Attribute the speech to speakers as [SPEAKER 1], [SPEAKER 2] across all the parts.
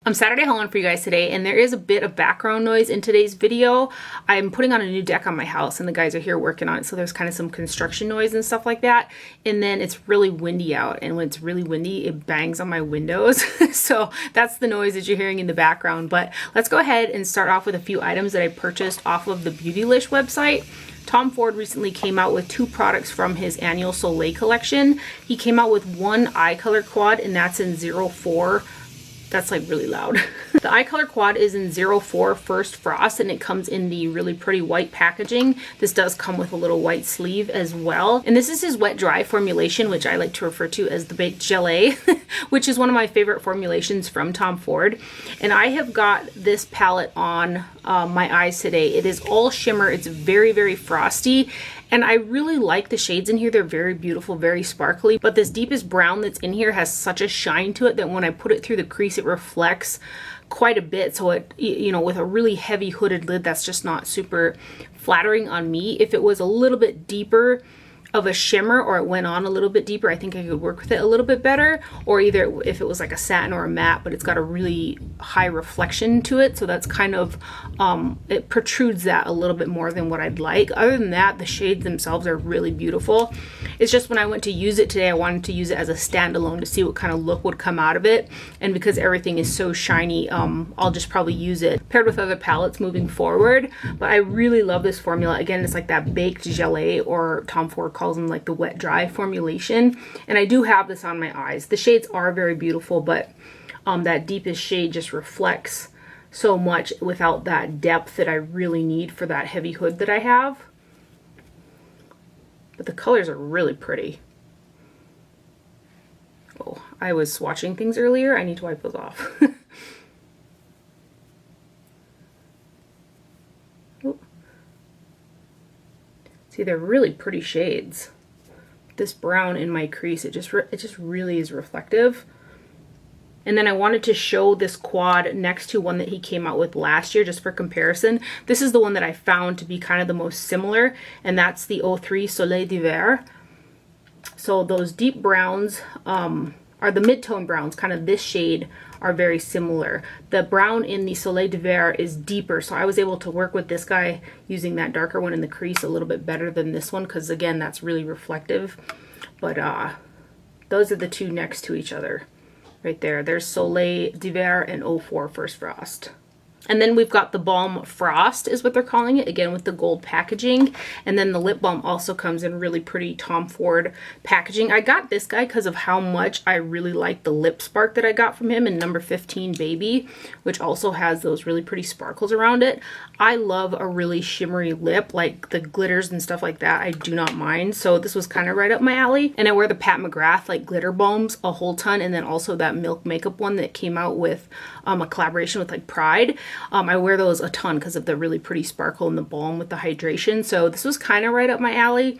[SPEAKER 1] I'm Saturday hauling for you guys today, and there is a bit of background noise in today's video. I'm putting on a new deck on my house and the guys are here working on it, so there's kind of some construction noise and stuff like that. And then it's really windy out, and when it's really windy it bangs on my windows. So that's the noise that you're hearing in the background. But let's go ahead and start off with a few items that I purchased off of the Beautylish website. Tom Ford recently came out with 2 products from his annual Soleil collection. He came out with one eye color quad, and that's in 04. That's like really loud. The eye color quad is in 04 First Frost, and it comes in the really pretty white packaging. This does come with a little white sleeve as well. And this is his wet dry formulation, which I like to refer to as the baked gelée, which is one of my favorite formulations from Tom Ford. And I have got this palette on my eyes today. It is all shimmer. It's very, very frosty. And I really like the shades in here. They're very beautiful, very sparkly. But this deepest brown that's in here has such a shine to it that when I put it through the crease, it reflects quite a bit. So it, you know, with a really heavy hooded lid, that's just not super flattering on me. If it was a little bit deeper of a shimmer, or it went on a little bit deeper, I think I could work with it a little bit better. Or either if it was like a satin or a matte, but it's got a really high reflection to it, so that's kind of it protrudes that a little bit more than what I'd like. Other than that, the shades themselves are really beautiful. It's just when I went to use it today, I wanted to use it as a standalone to see what kind of look would come out of it. And because everything is so shiny, I'll just probably use it paired with other palettes moving forward. But I really love this formula. Again, it's like that baked gelée, or Tom Ford calls them like the wet dry formulation. And I do have this on my eyes. The shades are very beautiful, but that deepest shade just reflects so much without that depth that I really need for that heavy hood that I have. But the colors are really pretty. Oh, I was swatching things earlier. I need to wipe those off. See, they're really pretty shades. This brown in my crease, it just really is reflective. And then I wanted to show this quad next to one that he came out with last year, just for comparison. This is the one that I found to be kind of the most similar, and that's the 03 Soleil d'Hiver. So those deep browns are the mid-tone browns, kind of this shade, are very similar. The brown in the Soleil d'Hiver is deeper, so I was able to work with this guy using that darker one in the crease a little bit better than this one, because again, that's really reflective. But those are the two next to each other right there. There's Soleil d'Hiver and 04 First Frost. And then we've got the Balm Frost is what they're calling it, again with the gold packaging. And then the lip balm also comes in really pretty Tom Ford packaging. I got this guy because of how much I really like the lip spark that I got from him in number 15 Baby, which also has those really pretty sparkles around it. I love a really shimmery lip, like the glitters and stuff like that. I do not mind. So this was kind of right up my alley. And I wear the Pat Mcgrath like glitter balms a whole ton, and then also that Milk Makeup one that came out with a collaboration with like Pride. I wear those a ton because of the really pretty sparkle in the balm with the hydration. So this was kind of right up my alley,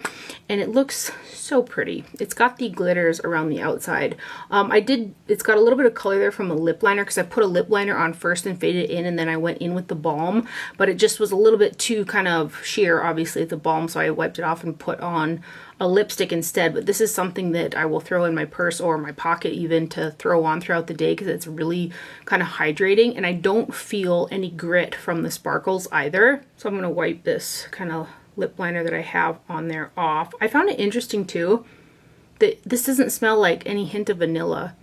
[SPEAKER 1] and it looks so pretty. It's got the glitters around the outside. It's got a little bit of color there from a lip liner, because I put a lip liner on first and faded it in, and then I went in with the balm, but it just was a little bit too kind of sheer. Obviously it's a balm, so I wiped it off and put on a lipstick instead. But this is something that I will throw in my purse or my pocket even to throw on throughout the day, because it's really kind of hydrating, and I don't feel any grit from the sparkles either. So I'm going to wipe this kind of lip liner that I have on there off. I found it interesting too that this doesn't smell like any hint of vanilla.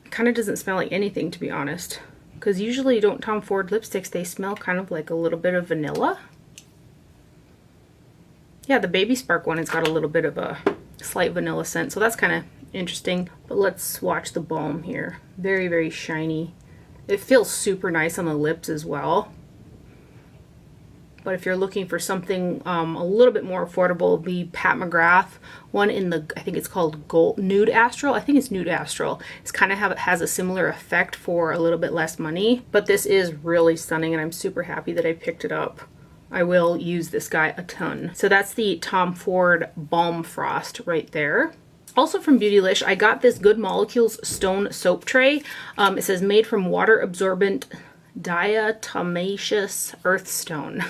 [SPEAKER 1] It kind of doesn't smell like anything, to be honest, because usually don't Tom Ford lipsticks, they smell kind of like a little bit of vanilla. Yeah, the Baby Spark one has got a little bit of a slight vanilla scent, so that's kind of interesting. But let's swatch the balm here. Very, very shiny. It feels super nice on the lips as well. But if you're looking for something a little bit more affordable, the Pat Mcgrath one in the, I think it's called Gold Nude Astral. I think it's Nude Astral. It's kind of has a similar effect for a little bit less money. But this is really stunning, and I'm super happy that I picked it up. I will use this guy a ton. So that's the Tom Ford Balm Frost right there. Also from Beautylish, I got this Good Molecules Stone Soap Tray. It says made from water absorbent diatomaceous earthstone.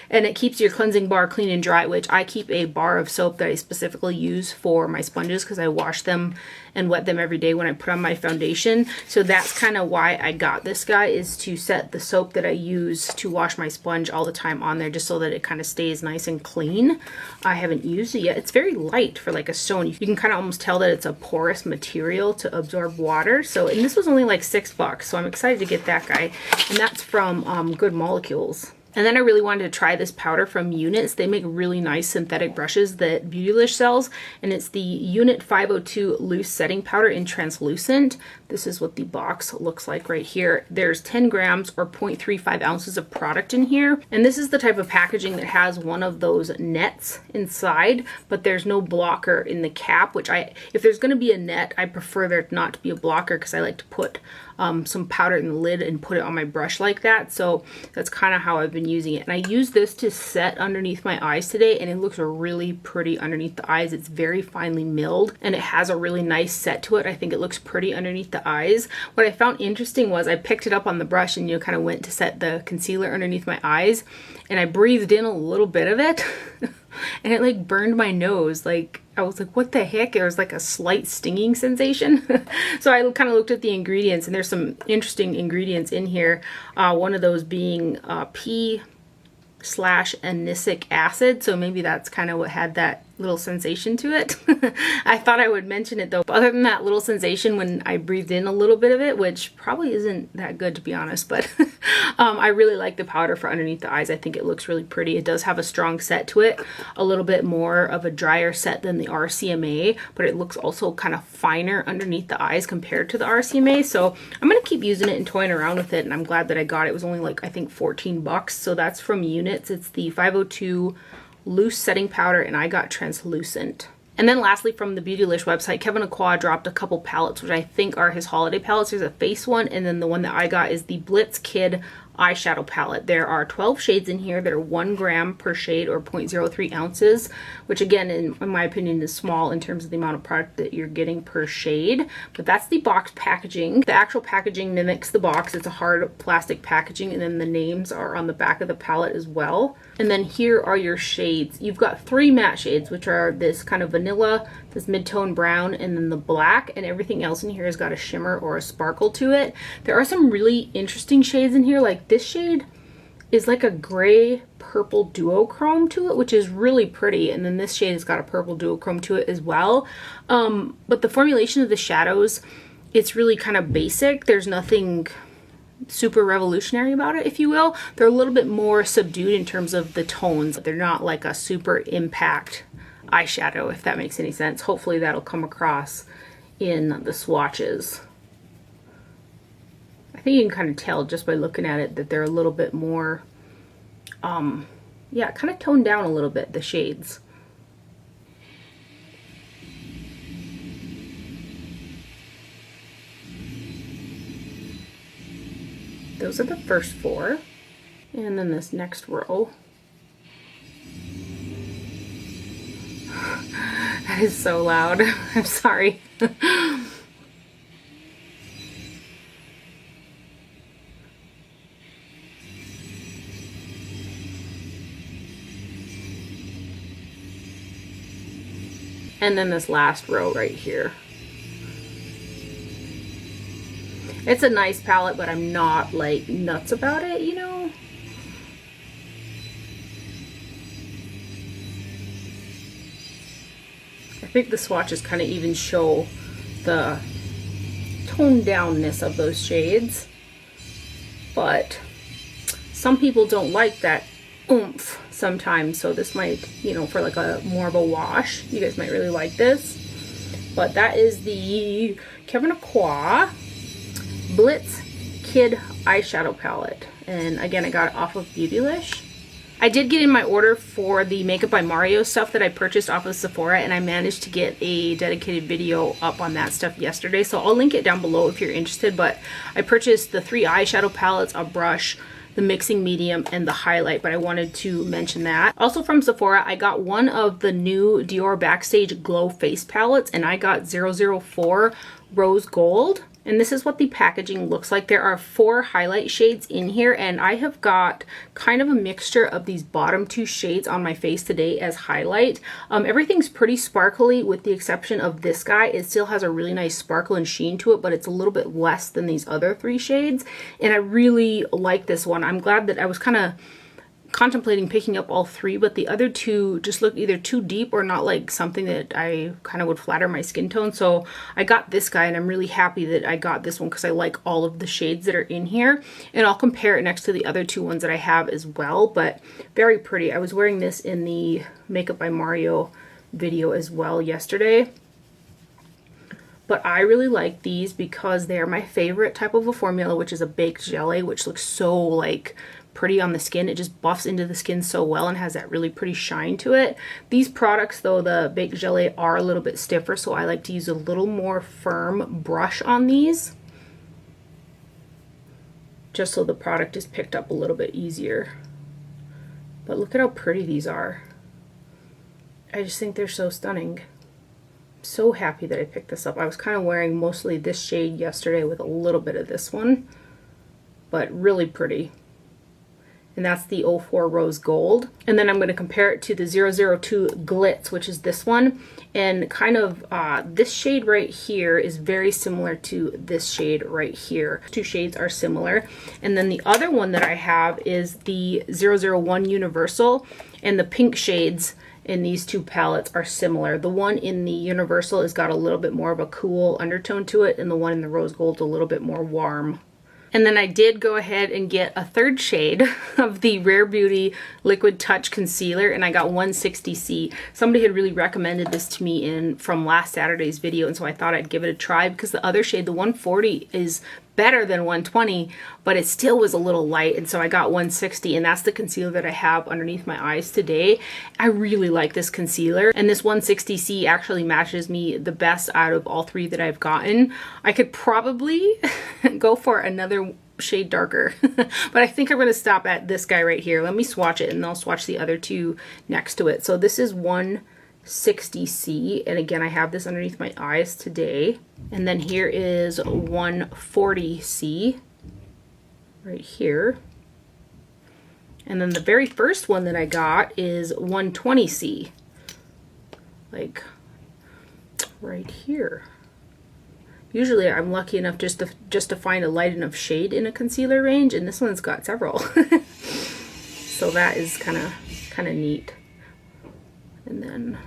[SPEAKER 1] And it keeps your cleansing bar clean and dry, which I keep a bar of soap that I specifically use for my sponges because I wash them and wet them every day when I put on my foundation. So that's kind of why I got this guy, is to set the soap that I use to wash my sponge all the time on there, just so that it kind of stays nice and clean. I haven't used it yet. It's very light for like a stone. You can kind of almost tell that it's a porous material to absorb water. So, and this was only like $6, so I'm excited to get that guy. And that's from Good Molecules. And then I really wanted to try this powder from Units. They make really nice synthetic brushes that Beautylish sells. And it's the Unit 502 Loose Setting Powder in Translucent. This is what the box looks like right here. There's 10 grams or 0.35 ounces of product in here. And this is the type of packaging that has one of those nets inside, but there's no blocker in the cap, which if there's going to be a net, I prefer there not to be a blocker because I like to put some powder in the lid and put it on my brush like that. So that's kind of how I've been using it. And I use this to set underneath my eyes today, and it looks really pretty underneath the eyes. It's very finely milled and it has a really nice set to it. I think it looks pretty underneath the eyes. What I found interesting was I picked it up on the brush and kind of went to set the concealer underneath my eyes, and I breathed in a little bit of it and it like burned my nose. Like, I was like, what the heck? There was like a slight stinging sensation. So I kind of looked at the ingredients, and there's some interesting ingredients in here. One of those being P/anisic acid. So maybe that's kind of what had that little sensation to it. I thought I would mention it though. But other than that little sensation when I breathed in a little bit of it, which probably isn't that good to be honest, but I really like the powder for underneath the eyes. I think it looks really pretty. It does have a strong set to it, a little bit more of a drier set than the RCMA, but it looks also kind of finer underneath the eyes compared to the RCMA. So I'm going to keep using it and toying around with it, and I'm glad that I got it. It was only like, I think $14. So that's from Units. It's the 502 Loose Setting Powder, and I got Translucent. And then lastly, from the Beautylish website, Kevyn Aucoin dropped a couple palettes, which I think are his holiday palettes. There's a face one, and then the one that I got is the Blitzkid eyeshadow palette. There are 12 shades in here that are 1 gram per shade or 0.03 ounces, which again, in my opinion, is small in terms of the amount of product that you're getting per shade. But that's the box packaging. The actual packaging mimics the box. It's a hard plastic packaging, and then the names are on the back of the palette as well. And then here are your shades. You've got 3 matte shades, which are this kind of vanilla, this mid-tone brown, and then the black, and everything else in here has got a shimmer or a sparkle to it. There are some really interesting shades in here, like this shade is like a gray purple duochrome to it, which is really pretty, and then this shade has got a purple duochrome to it as well. But the formulation of the shadows, it's really kind of basic. There's nothing super revolutionary about it, if you will. They're a little bit more subdued in terms of the tones. They're not like a super impact eyeshadow, if that makes any sense. Hopefully that'll come across in the swatches. I think you can kind of tell just by looking at it that they're a little bit more, yeah, kind of toned down a little bit, the shades. Those are the first 4. And then this next row. That is so loud. I'm sorry. And then this last row right here. It's a nice palette, but I'm not like nuts about it, you know? I think the swatches kind of even show the toned downness of those shades, but some people don't like that oomph sometimes, so this might, you know, for like a more of a wash, you guys might really like this. But that is the Kevyn Aucoin Blitzkid eyeshadow palette, and again, I got it off of Beautylish. I did get in my order for the Makeup by Mario stuff that I purchased off of Sephora, and I managed to get a dedicated video up on that stuff yesterday, so I'll link it down below if you're interested. But I purchased the 3 eyeshadow palettes, a brush, the mixing medium, and the highlight, but I wanted to mention that. Also from Sephora, I got one of the new Dior Backstage Glow Face palettes, and I got 004 Rose Gold. And this is what the packaging looks like. There are 4 highlight shades in here, and I have got kind of a mixture of these bottom 2 shades on my face today as highlight. Everything's pretty sparkly with the exception of this guy. It still has a really nice sparkle and sheen to it, but it's a little bit less than these other 3 shades. And I really like this one. I'm glad that I was kind of contemplating picking up all 3, but the other 2 just look either too deep or not like something that I kind of would flatter my skin tone. So I got this guy, and I'm really happy that I got this one because I like all of the shades that are in here. And I'll compare it next to the other 2 ones that I have as well, but very pretty. I was wearing this in the Makeup by Mario video as well yesterday. But I really like these because they are my favorite type of a formula, which is a baked gelée, which looks so like pretty on the skin. It just buffs into the skin so well and has that really pretty shine to it. These products though, the baked gelée, are a little bit stiffer, so I like to use a little more firm brush on these, just so the product is picked up a little bit easier. But look at how pretty these are. I just think they're so stunning. I'm so happy that I picked this up. I was kind of wearing mostly this shade yesterday with a little bit of this one, but really pretty. And that's the 04 Rose Gold. And then I'm going to compare it to the 002 Glitz, which is this one. And kind of this shade right here is very similar to this shade right here. 2 shades are similar. And then the other one that I have is the 001 Universal. And the pink shades in these 2 palettes are similar. The one in the Universal has got a little bit more of a cool undertone to it, and the one in the Rose Gold a little bit more warm. And then I did go ahead and get a 3rd shade of the Rare Beauty Liquid Touch Concealer, and I got 160C. Somebody had really recommended this to me from last Saturday's video, and so I thought I'd give it a try because the other shade, the 140, is better than 120, but it still was a little light, and so I got 160, and that's the concealer that I have underneath my eyes today. I really like this concealer, and this 160C actually matches me the best out of all 3 that I've gotten. I could probably go for another shade darker, but I think I'm going to stop at this guy right here. Let me swatch it, and I'll swatch the other 2 next to it. So this is 160C, and again, I have this underneath my eyes today. And then here is 140C right here. And then the very first one that I got is 120C, like right here. Usually I'm lucky enough just to find a light enough shade in a concealer range, and this one's got several. So that is kind of neat. And then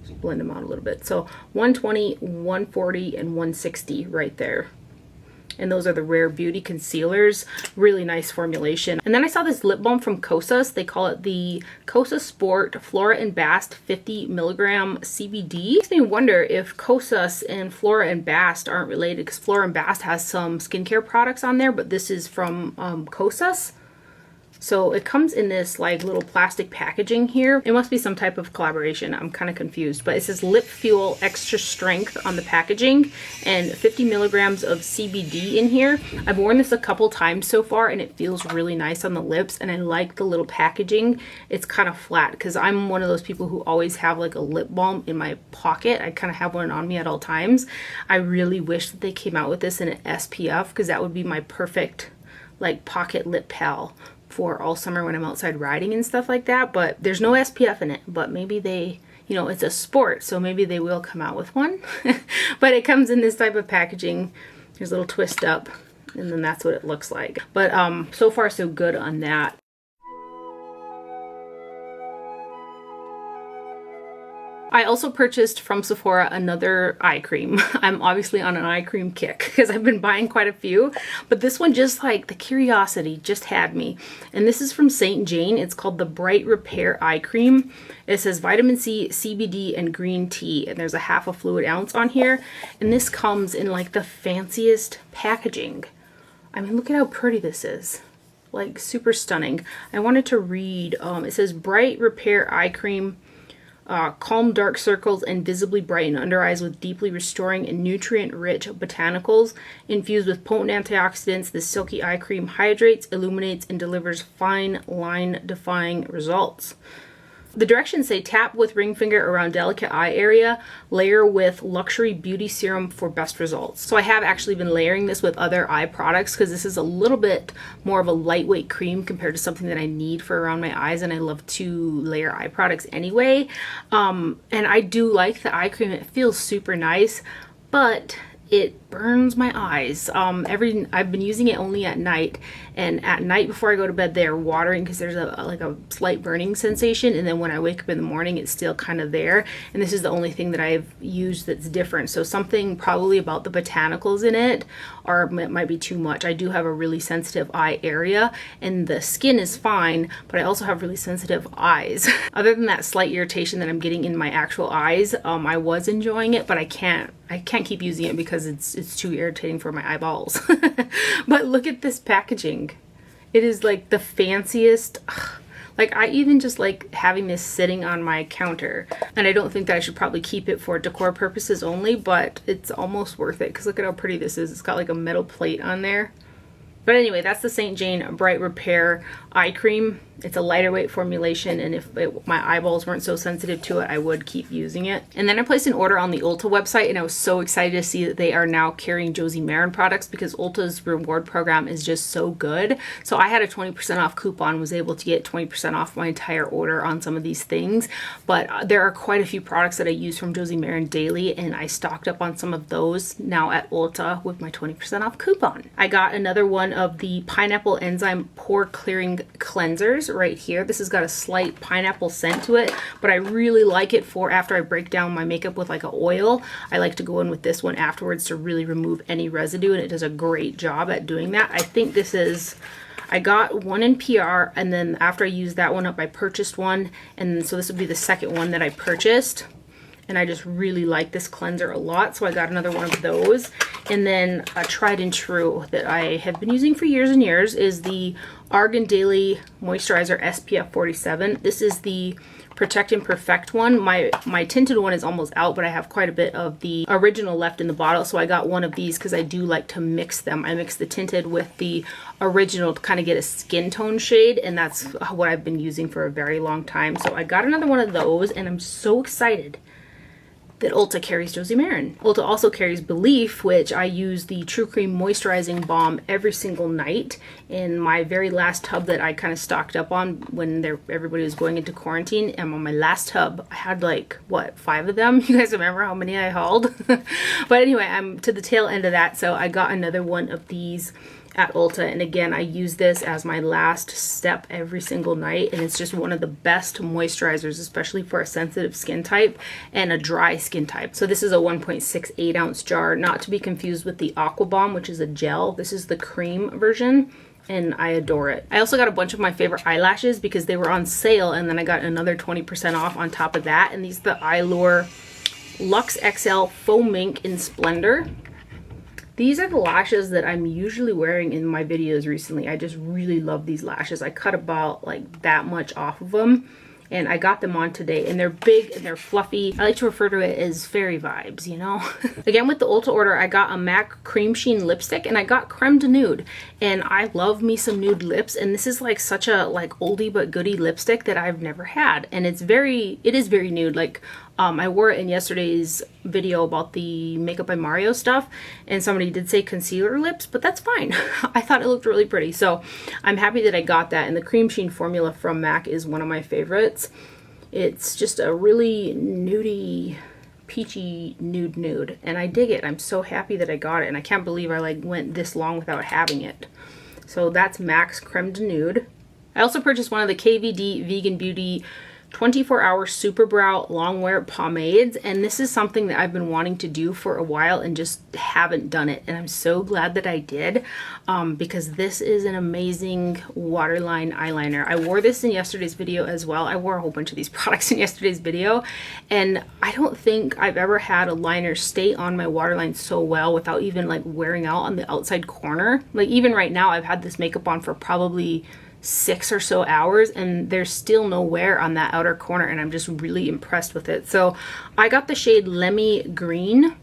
[SPEAKER 1] just blend them out a little bit. So 120, 140, and 160 right there. And those are the Rare Beauty concealers. Really nice formulation. And then I saw this lip balm from Kosas. They call it the Kosas Sport Flora and Bast 50 milligram CBD. Makes me wonder if Kosas and Flora and Bast aren't related, because Flora and Bast has some skincare products on there, but this is from Kosas. So it comes in this like little plastic packaging here. It must be some type of collaboration. I'm kind of confused, but it says Lip Fuel Extra Strength on the packaging and 50 milligrams of CBD in here. I've worn this a couple times so far, and it feels really nice on the lips, and I like the little packaging. It's kind of flat because I'm one of those people who always have like a lip balm in my pocket. I kind of have one on me at all times. I really wish that they came out with this in an SPF, because that would be my perfect like pocket lip pal for all summer when I'm outside riding and stuff like that. But there's no SPF in it, but maybe they, you know, it's a sport, so maybe they will come out with one. But it comes in this type of packaging. There's a little twist up, and then that's what it looks like. But so far so good on that. I also purchased from Sephora another eye cream. I'm obviously on an eye cream kick because I've been buying quite a few, but this one, just like the curiosity just had me. And this is from St. Jane. It's called the Bright Repair Eye Cream. It says vitamin C, CBD, and green tea, and there's a half a fluid ounce on here. And this comes in like the fanciest packaging. I mean, look at how pretty this is. Like super stunning. I wanted to read, it says Bright Repair Eye Cream. Calm dark circles and visibly brighten under eyes with deeply restoring and nutrient-rich botanicals. Infused with potent antioxidants, this silky eye cream hydrates, illuminates, and delivers fine line-defying results. The directions say tap with ring finger around delicate eye area, layer with luxury beauty serum for best results. So I have actually been layering this with other eye products because this is a little bit more of a lightweight cream compared to something that I need for around my eyes, and I love to layer eye products anyway. And I do like the eye cream. It feels super nice, but it burns my eyes. I've been using it only at night, and at night before I go to bed they're watering because there's a slight burning sensation, and then when I wake up in the morning it's still kind of there, and this is the only thing that I've used that's different. So something probably about the botanicals in it, or it might be too much. I do have a really sensitive eye area, and the skin is fine, but I also have really sensitive eyes. Other than that slight irritation that I'm getting in my actual eyes, I was enjoying it, but I can't keep using it because it's too irritating for my eyeballs. But look at this packaging. It is like the fanciest. Like, I even just like having this sitting on my counter, and I don't think that I should probably keep it for decor purposes only, but it's almost worth it because look at how pretty this is. It's got like a metal plate on there. But anyway, that's the St. Jane Bright Repair Eye Cream. It's a lighter weight formulation, and if my eyeballs weren't so sensitive to it, I would keep using it. And then I placed an order on the Ulta website, and I was so excited to see that they are now carrying Josie Maran products because Ulta's reward program is just so good. So I had a 20% off coupon, was able to get 20% off my entire order on some of these things. But there are quite a few products that I use from Josie Maran daily, and I stocked up on some of those now at Ulta with my 20% off coupon. I got another one of the Pineapple Enzyme Pore Clearing Cleansers right here. This has got a slight pineapple scent to it, but I really like it for after I break down my makeup with like an oil. I like to go in with this one afterwards to really remove any residue, and it does a great job at doing that. I think this is, I got one in PR, and then after I used that one up, I purchased one, and so this would be the second one that I purchased. And I just really like this cleanser a lot, so I got another one of those. And then a tried and true that I have been using for years and years is the Argan Daily Moisturizer SPF 47. This is the Protect and Perfect one. My tinted one is almost out, but I have quite a bit of the original left in the bottle, so I got one of these because I do like to mix them. I mix the tinted with the original to kind of get a skin tone shade, and that's what I've been using for a very long time. So I got another one of those, and I'm so excited that Ulta carries Josie Maran. Ulta also carries Belief, which I use the True Cream Moisturizing Balm every single night. In my very last tub that I kind of stocked up on when everybody was going into quarantine, and on my last tub, I had like, what, 5 of them? You guys remember how many I hauled? But anyway, I'm to the tail end of that, so I got another one of these at Ulta, and again, I use this as my last step every single night, and it's just one of the best moisturizers, especially for a sensitive skin type and a dry skin type. So this is a 1.68 ounce jar, not to be confused with the Aqua Bomb, which is a gel. This is the cream version, and I adore it. I also got a bunch of my favorite eyelashes because they were on sale, and then I got another 20% off on top of that, and these are the Eyelure Luxe XL Faux Mink in Splendor. These are the lashes that I'm usually wearing in my videos recently. I just really love these lashes. I cut about like that much off of them, and I got them on today, and they're big and they're fluffy. I like to refer to it as fairy vibes, you know? Again, with the Ulta order, I got a MAC Cream Sheen lipstick, and I got Creme de Nude, and I love me some nude lips, and this is like such a like oldie but goodie lipstick that I've never had, and it is very nude. Like I wore it in yesterday's video about the Makeup by Mario stuff, and somebody did say concealer lips, but that's fine. I thought it looked really pretty, so I'm happy that I got that. And the Cream Sheen formula from MAC is one of my favorites. It's just a really nudie, peachy nude, and I dig it. I'm so happy that I got it, and I can't believe I like went this long without having it. So that's MAC's Creme de Nude. I also purchased one of the KVD Vegan Beauty 24-hour Super Brow Long Wear Pomades, and this is something that I've been wanting to do for a while and just haven't done it, and I'm so glad that I did, because this is an amazing waterline eyeliner. I wore this in yesterday's video as well. I wore a whole bunch of these products in yesterday's video, and I don't think I've ever had a liner stay on my waterline so well without even like wearing out on the outside corner. Like even right now, I've had this makeup on for probably 6 or so hours, and there's still no wear on that outer corner, and I'm just really impressed with it. So I got the shade Lemmy Green,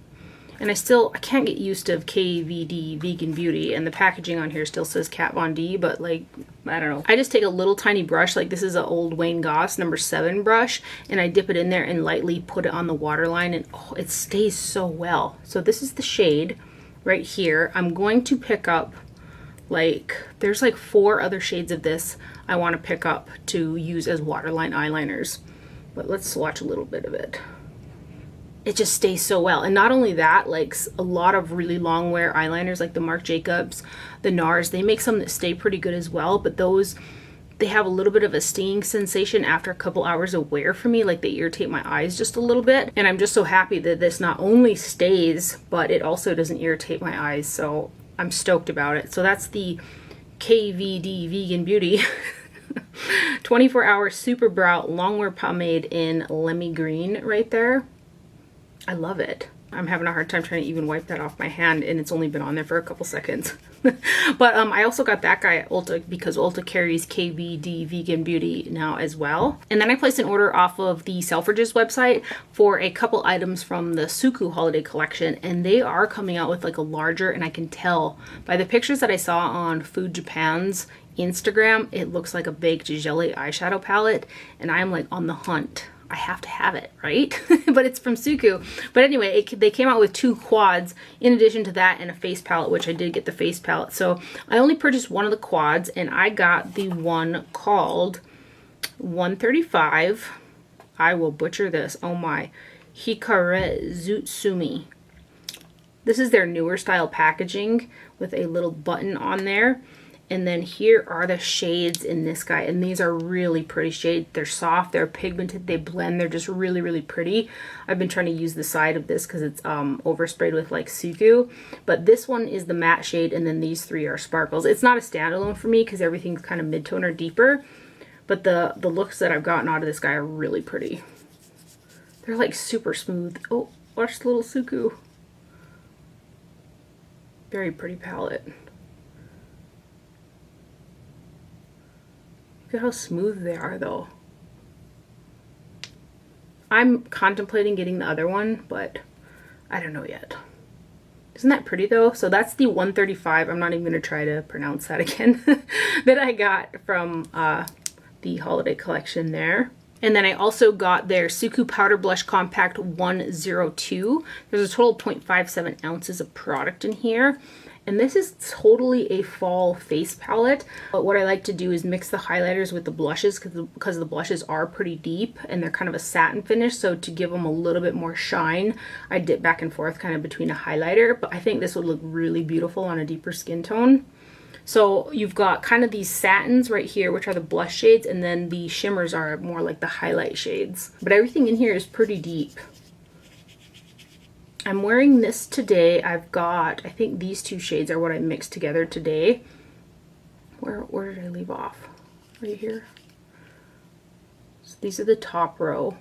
[SPEAKER 1] And I can't get used to KVD Vegan Beauty, and the packaging on here still says Kat Von D, but like, I don't know. I just take a little tiny brush, like this is an old Wayne Goss number 7 brush, and I dip it in there and lightly put it on the waterline, and oh, it stays so well. So this is the shade right here. I'm going to pick up, like, there's like 4 other shades of this I want to pick up to use as waterline eyeliners. But let's swatch a little bit of it. It just stays so well. And not only that, like a lot of really long wear eyeliners like the Marc Jacobs, the NARS, they make some that stay pretty good as well, but those, they have a little bit of a stinging sensation after a couple hours of wear for me, like they irritate my eyes just a little bit. And I'm just so happy that this not only stays, but it also doesn't irritate my eyes, so I'm stoked about it. So that's the KVD Vegan Beauty 24-hour Super Brow Longwear Pomade in Lemmy Green right there. I love it. I'm having a hard time trying to even wipe that off my hand, and it's only been on there for a couple seconds. But I also got that guy at Ulta because Ulta carries KVD Vegan Beauty now as well. And then I placed an order off of the Selfridges website for a couple items from the Suqqu holiday collection, and they are coming out with like a larger, and I can tell by the pictures that I saw on Food Japan's Instagram, it looks like a baked jelly eyeshadow palette, and I'm like on the hunt. I have to have it, right? But it's from Suku. But anyway, they came out with 2 quads in addition to that, and a face palette, which I did get the face palette. So I only purchased one of the quads, and I got the one called 135. I will butcher this. Oh my. Hikarezutsumi. This is their newer style packaging with a little button on there. And then here are the shades in this guy, and these are really pretty shades. They're soft, they're pigmented, they blend, they're just really, really pretty. I've been trying to use the side of this because it's oversprayed with like Suku, but this one is the matte shade, and then these 3 are sparkles. It's not a standalone for me because everything's kind of mid-tone or deeper, but the looks that I've gotten out of this guy are really pretty. They're like super smooth. Oh, watch the little Suku. Very pretty palette. Look at how smooth they are though. I'm contemplating getting the other one, but I don't know yet. Isn't that pretty though? So that's the 135. I'm not even going to try to pronounce that again. That I got from the holiday collection there. And then I also got their Suku Powder Blush Compact 102. There's a total of 0.57 ounces of product in here. And this is totally a fall face palette. But what I like to do is mix the highlighters with the blushes because the blushes are pretty deep and they're kind of a satin finish. So to give them a little bit more shine, I dip back and forth kind of between a highlighter. But I think this would look really beautiful on a deeper skin tone. So you've got kind of these satins right here, which are the blush shades, and then the shimmers are more like the highlight shades. But everything in here is pretty deep. I'm wearing this today. I've got, I think these 2 shades are what I mixed together today. Where did I leave off? Right here. So these are the top row.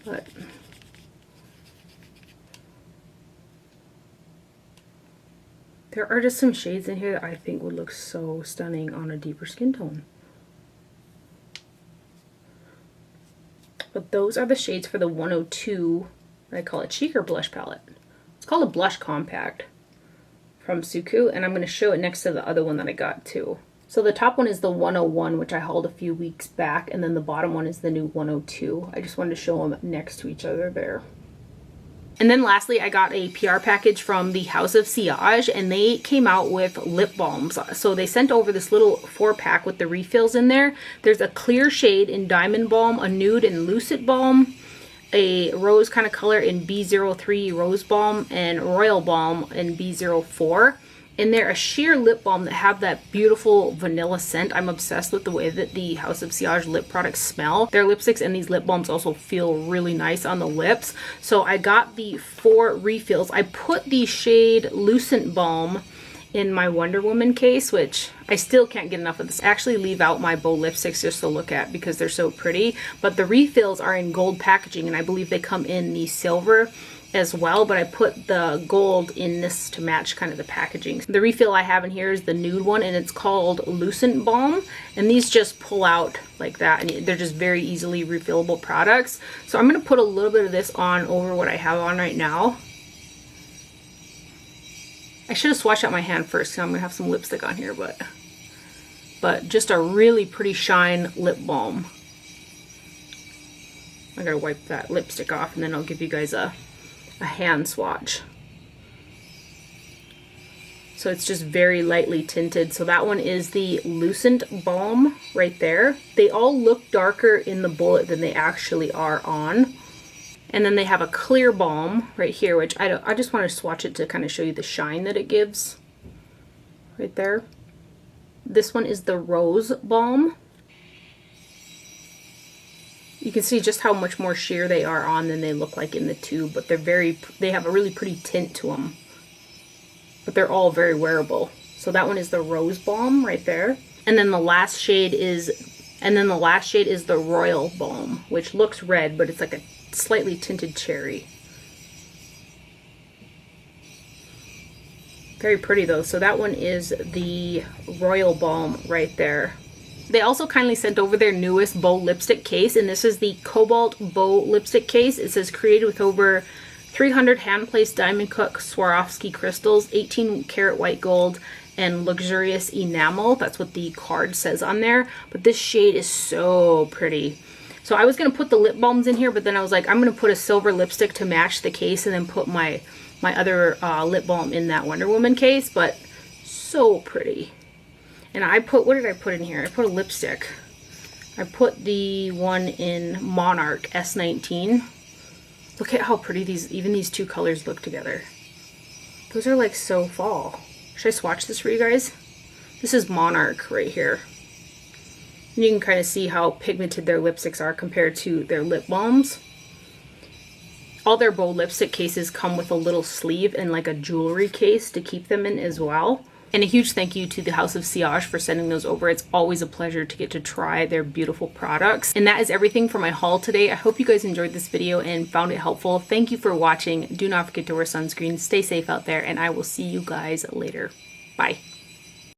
[SPEAKER 1] But there are just some shades in here that I think would look so stunning on a deeper skin tone. But those are the shades for the 102, I call it Cheeker Blush Palette. It's called a Blush Compact from Suku, and I'm going to show it next to the other one that I got too. So the top one is the 101, which I hauled a few weeks back, and then the bottom one is the new 102. I just wanted to show them next to each other there. And then lastly, I got a PR package from the House of Sillage, and they came out with lip balms. So they sent over this little 4-pack with the refills in there. There's a clear shade in Diamond Balm, a nude in Lucent Balm, a rose kind of color in B03 Rose Balm, and Royal Balm in B04. And they're a sheer lip balm that have that beautiful vanilla scent. I'm obsessed with the way that the House of Sillage lip products smell. Their lipsticks and these lip balms also feel really nice on the lips. So I got the 4 refills. I put the shade Lucent Balm in my Wonder Woman case, which I still can't get enough of this. I actually leave out my bow lipsticks just to look at because they're so pretty. But the refills are in gold packaging, and I believe they come in the silver as well, but I put the gold in this to match kind of the packaging. The refill I have in here is the nude one, and it's called Lucent Balm, and these just pull out like that, and they're just very easily refillable products. So I'm going to put a little bit of this on over what I have on right now. I should have swatched out my hand first, so I'm going to have some lipstick on here, but just a really pretty shine lip balm. I gotta wipe that lipstick off, and then I'll give you guys a hand swatch. So it's just very lightly tinted. So that one is the Lucent Balm right there. They all look darker in the bullet than they actually are on. And then they have a clear balm right here, which I just want to swatch it to kind of show you the shine that it gives right there. This one is the Rose Balm. You can see just how much more sheer they are on than they look like in the tube, but they have a really pretty tint to them. But they're all very wearable. So that one is the Rose Balm right there. And then the last shade is the Royal Balm, which looks red, but it's like a slightly tinted cherry. Very pretty though. So that one is the Royal Balm right there. They also kindly sent over their newest bow lipstick case, and this is the Cobalt bow lipstick case. It says created with over 300 hand-placed diamond cut Swarovski crystals, 18 karat white gold, and luxurious enamel. That's what the card says on there. But this shade is so pretty. So I was going to put the lip balms in here, but then I was like, I'm going to put a silver lipstick to match the case and then put my other lip balm in that Wonder Woman case. But so pretty. And I put, what did I put in here? I put a lipstick. I put the one in Monarch S19. Look at how pretty even these two colors look together. Those are like so fall. Should I swatch this for you guys? This is Monarch right here. And you can kind of see how pigmented their lipsticks are compared to their lip balms. All their bow lipstick cases come with a little sleeve and like a jewelry case to keep them in as well. And a huge thank you to the House of Sillage for sending those over. It's always a pleasure to get to try their beautiful products. And that is everything for my haul today. I hope you guys enjoyed this video and found it helpful. Thank you for watching. Do not forget to wear sunscreen. Stay safe out there, and I will see you guys later. Bye.